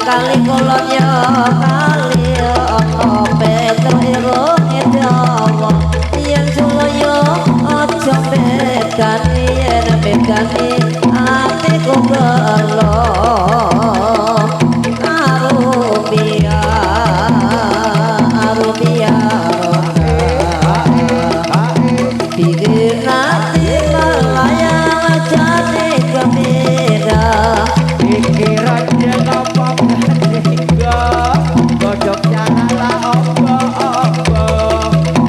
Kali kulon yo kali ono Petro irung edawa yen suloyo aja bedani yen bedani atiku gelo arubia bikin hati melayang jadi gembira pikiran jangan godok janganlah ogo-ogo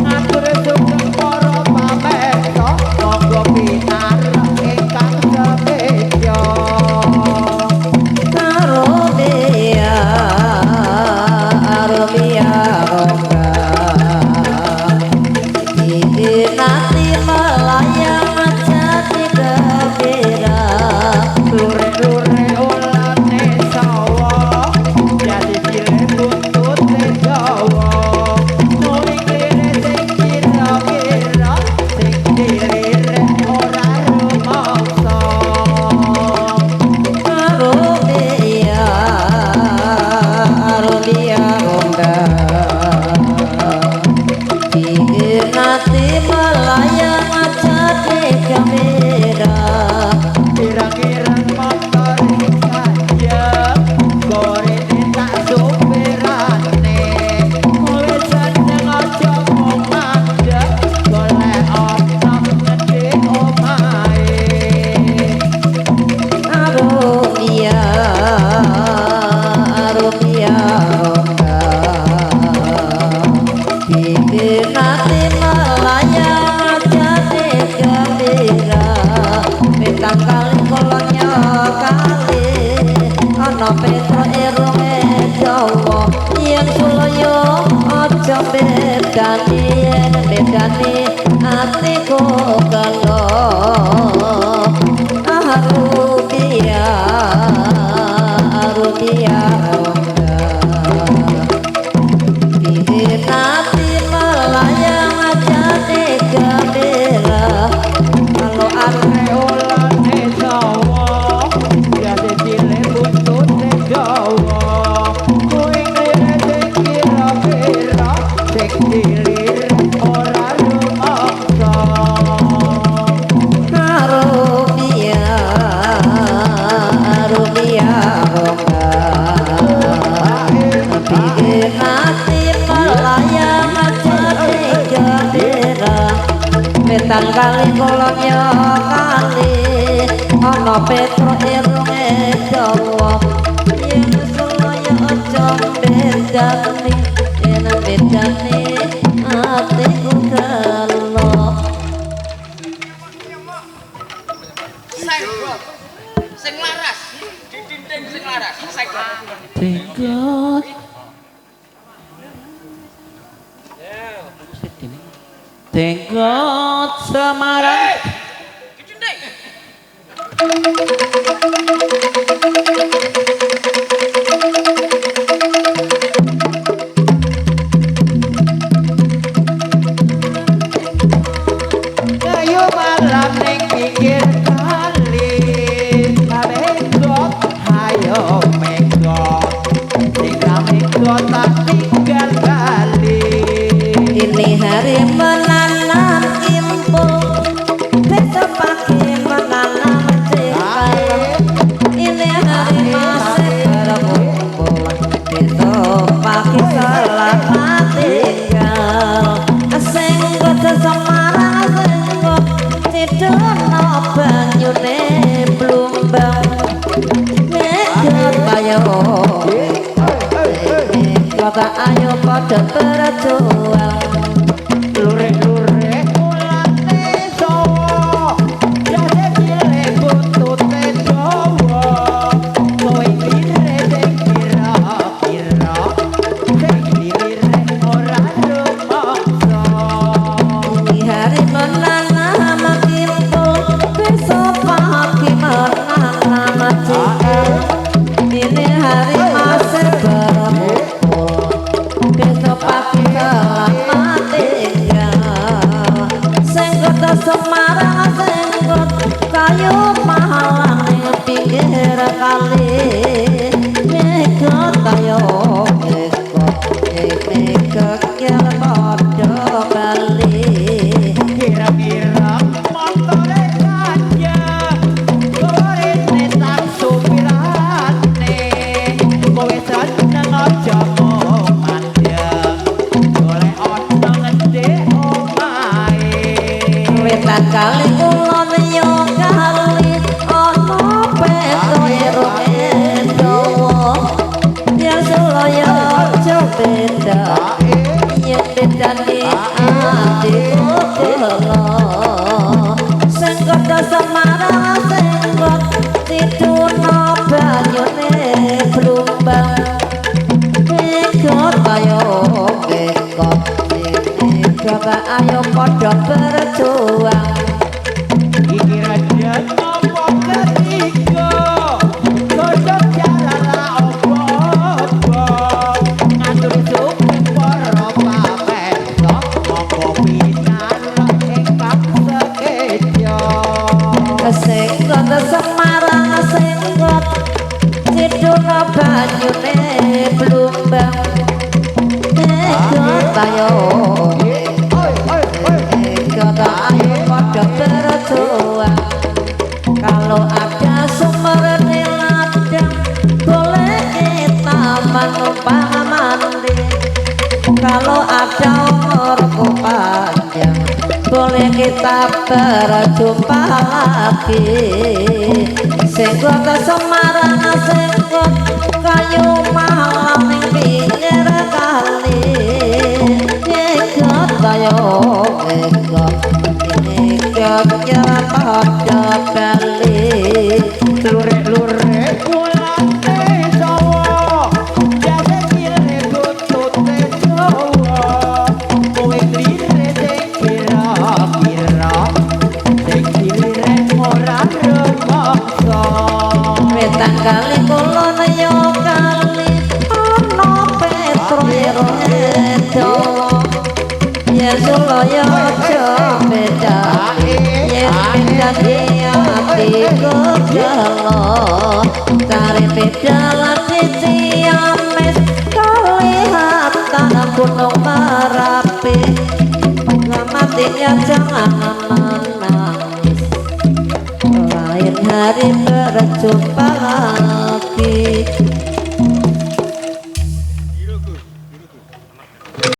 ngatur sugeng para pamesto monggo pinarep ingkang sebejo arubia rongga bikin hati melayang jadi gembira lure-lure ulane sawo jadi cilik buntut legawa nuling lire sing kira-kira sing dilire ora rumangsa arubia rongga bikin hati melayang jadi gembira kira-kira motor saja gorene tak supirane wis seneng aja mung mandeg golek ana ngene omahe arubia rongga bikin hati melayang jadi gembira bintang kali kolonnya kali ana Petro irung edawa yen suloyo aja bedani yen bedani atiku gelo arubia rongga bikin hati melayang jadi gembira kalau ulane sawo jadi cilik buntut legawa kuing lire sing kira-kira sing dilire ora rumangsa arubia rongga bikin hati melayang jadi gembira betang kali kolonnya kali ana Petro irung edawa yen suloyo aja bedani yen bedani atiku gelo sing laras di dinding sing laras Tenggot Tenggot Semarang di dinding ayo malam ning pinggir kali menggot ayo menggot sing menggot tak tinggal kali ini hari menanam impul besok pagi menanam jengkal ini hari masih berkumpul besok pagi selamat tinggal senggot Semarang senggot cidono banyune blumbang menggot bayo kota ayo pada berjuang lure kali kulon yo kali ono peto irung endowo yang sulaya aja beda yen bedane atiku kelo sengkota Semarang sengkot tiduna banyune blumbang ikut ayo ikut coba ayo padha berjuang iki raja nopo ketiga kodok jalan la opo ngatur suku para pamesok monggo pinarang ingkang sekedya sengkot Semarang sengkot tiduna banyune blumbang ikut ayo ayo pada berjuang kalau ada sumber di ladang boleh kita menumpang mandi kalau ada umurku panjang boleh kita berjumpa lagi sengkot Semarang sengkot kayu malam ning pinggir kali ikut ayo ikut jalan pada kali lurek-lurek kulante sawo jase kire kutute sawo kowe klire sing kira-kira sing kire ora rumangsa wetan kali kulon yo kali ono petro irung endowo ya sulaya aja beda yen bedane atiku kelo cari beda lati ciamis kelihatan gunung Merapi matinya jangan menangis lain hari berjumpa lagi